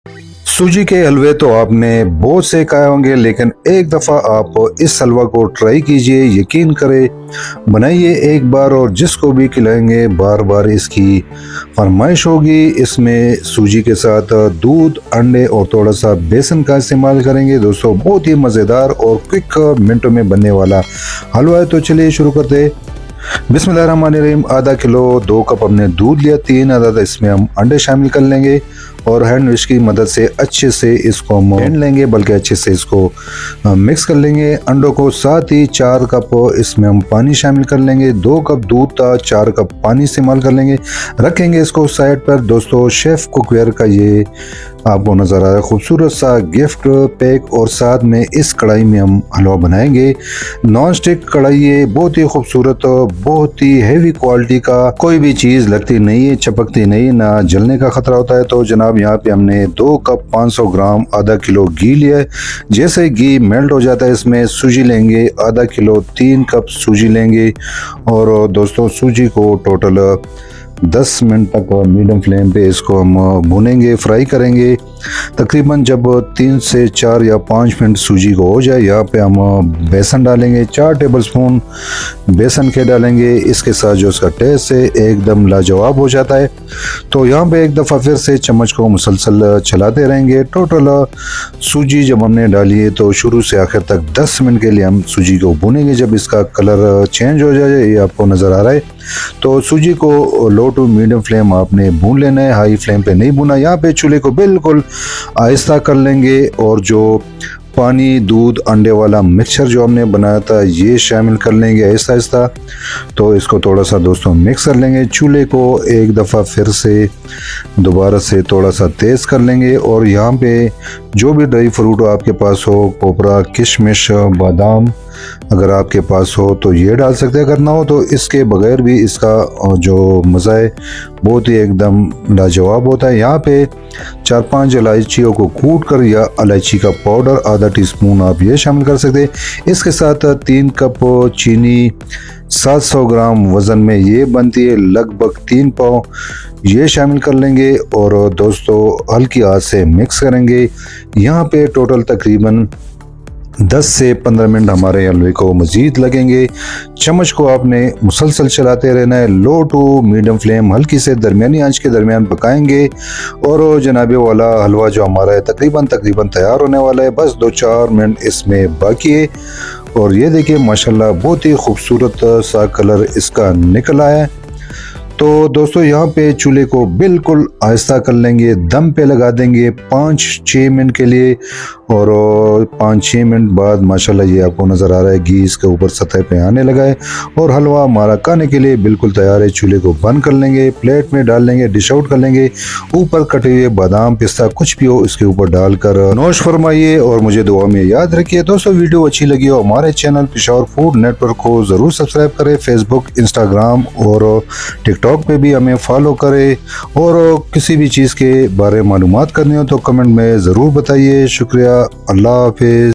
सूजी के हलवे तो आपने बहुत से खाए होंगे, लेकिन एक दफ़ा आप इस हलवा को ट्राई कीजिए। यकीन करें, बनाइए एक बार और जिसको भी खिलाएंगे बार बार इसकी फरमाइश होगी। इसमें सूजी के साथ दूध, अंडे और थोड़ा सा बेसन का इस्तेमाल करेंगे। दोस्तों, बहुत ही मज़ेदार और क्विक मिनटों में बनने वाला हलवा है। तो चलिए शुरू करते हैं। बिस्मिल्लाहिर्रहमानिर्रहीम। आधा किलो 2 कप हमने दूध लिया, 3 अदद इसमें हम अंडे शामिल कर लेंगे और हैंड विश की मदद से अच्छे से इसको हम फेंट लेंगे, बल्कि अच्छे से इसको मिक्स कर लेंगे अंडों को। साथ ही 4 कप इसमें हम पानी शामिल कर लेंगे। 2 कप दूध था, 4 कप पानी इस्तेमाल कर लेंगे। रखेंगे इसको साइड पर। दोस्तों, शेफ कुकवेयर का ये आपको नज़र आ रहा है खूबसूरत सा गिफ्ट पैक, और साथ में इस कढ़ाई में हम हलवा बनाएंगे। नॉन स्टिक कढ़ाई है, बहुत ही खूबसूरत, बहुत ही हैवी क्वालिटी का। कोई भी चीज़ लगती नहीं है, चपकती नहीं, ना जलने का खतरा होता है। तो जनाब, यहाँ पे हमने 2 कप 500 ग्राम आधा किलो घी लिया है। जैसे घी मेल्ट हो जाता है, इसमें सूजी लेंगे आधा किलो, 3 कप सूजी लेंगे। और दोस्तों, सूजी को टोटल 10 मिनट तक मीडियम फ्लेम पे इसको हम भूनेंगे, फ्राई करेंगे। तकरीबन जब 3 से 4 या 5 मिनट सूजी को हो जाए, यहाँ पे हम बेसन डालेंगे। 4 टेबलस्पून बेसन के डालेंगे। इसके साथ जो इसका टेस्ट है एकदम लाजवाब हो जाता है। तो यहाँ पे एक दफ़ा फिर से चम्मच को मुसलसल चलाते रहेंगे। टोटल सूजी जब हमने डाली है तो शुरू से आखिर तक 10 मिनट के लिए हम सूजी को भूनेंगे। जब इसका कलर चेंज हो जाए, ये आपको नज़र आ रहा है, तो सूजी को लो टू मीडियम फ्लेम आपने भून लेना है, हाई फ्लेम पे नहीं भूना। यहाँ पे चूल्हे को बिल्कुल आहिस्ता कर लेंगे और जो पानी, दूध, अंडे वाला मिक्सचर जो हमने बनाया था ये शामिल कर लेंगे आहिस्ता आहिस्ता। तो इसको थोड़ा सा दोस्तों मिक्स कर लेंगे। चूल्हे को एक दफ़ा फिर से दोबारा से थोड़ा सा तेज़ कर लेंगे। और यहाँ पे जो भी ड्राई फ्रूट आपके पास हो, कोपरा, किशमिश, बादाम, अगर आपके पास हो तो ये डाल सकते हैं, अगर ना हो तो इसके बगैर भी इसका जो मज़ा है बहुत ही एकदम लाजवाब होता है। यहाँ पे 4-5 इलायचियों को कूट कर या इलायची का पाउडर आधा टीस्पून आप ये शामिल कर सकते हैं। इसके साथ 3 कप चीनी, 700 ग्राम वज़न में ये बनती है, लगभग 3 पाव, ये शामिल कर लेंगे। और दोस्तों, हल्की आंच से मिक्स करेंगे। यहाँ पे टोटल तकरीबन 10 से 15 मिनट हमारे हलवे को मज़ीद लगेंगे। चम्मच को आपने मुसलसल चलाते रहना है। लो टू मीडियम फ्लेम, हल्की से दरमियानी आंच के दरमियान पकाएंगे। और जनाबे वाला हलवा जो हमारा है तकरीबन तैयार होने वाला है। बस 2-4 मिनट इसमें बाकी है। और ये देखिए, माशाल्लाह बहुत ही खूबसूरत सा कलर इसका निकला है। तो दोस्तों, यहाँ पे चूल्हे को बिल्कुल आहिस्ता कर लेंगे, दम पे लगा देंगे 5-6 मिनट के लिए। और 5-6 मिनट बाद माशाल्लाह ये आपको नज़र आ रहा है घी इसके ऊपर सतह पे आने लगा है और हलवा हमारा खाने के लिए बिल्कुल तैयार है। चूल्हे को बंद कर लेंगे, प्लेट में डाल लेंगे, डिश आउट कर लेंगे। ऊपर कटे हुए बादाम, पिस्ता, कुछ भी हो इसके ऊपर डालकर नोश फरमाइए और मुझे दुआ में याद रखिए। दोस्तों, वीडियो अच्छी लगी हो हमारे चैनल पेशावर फूड नेटवर्क को ज़रूर सब्सक्राइब करें। फेसबुक, इंस्टाग्राम और टिकटॉक पे भी हमें फॉलो करें। और किसी भी चीज़ के बारे में मालूमात करनी हो तो कमेंट में ज़रूर बताइए। शुक्रिया। अल्लाह हाफिज़।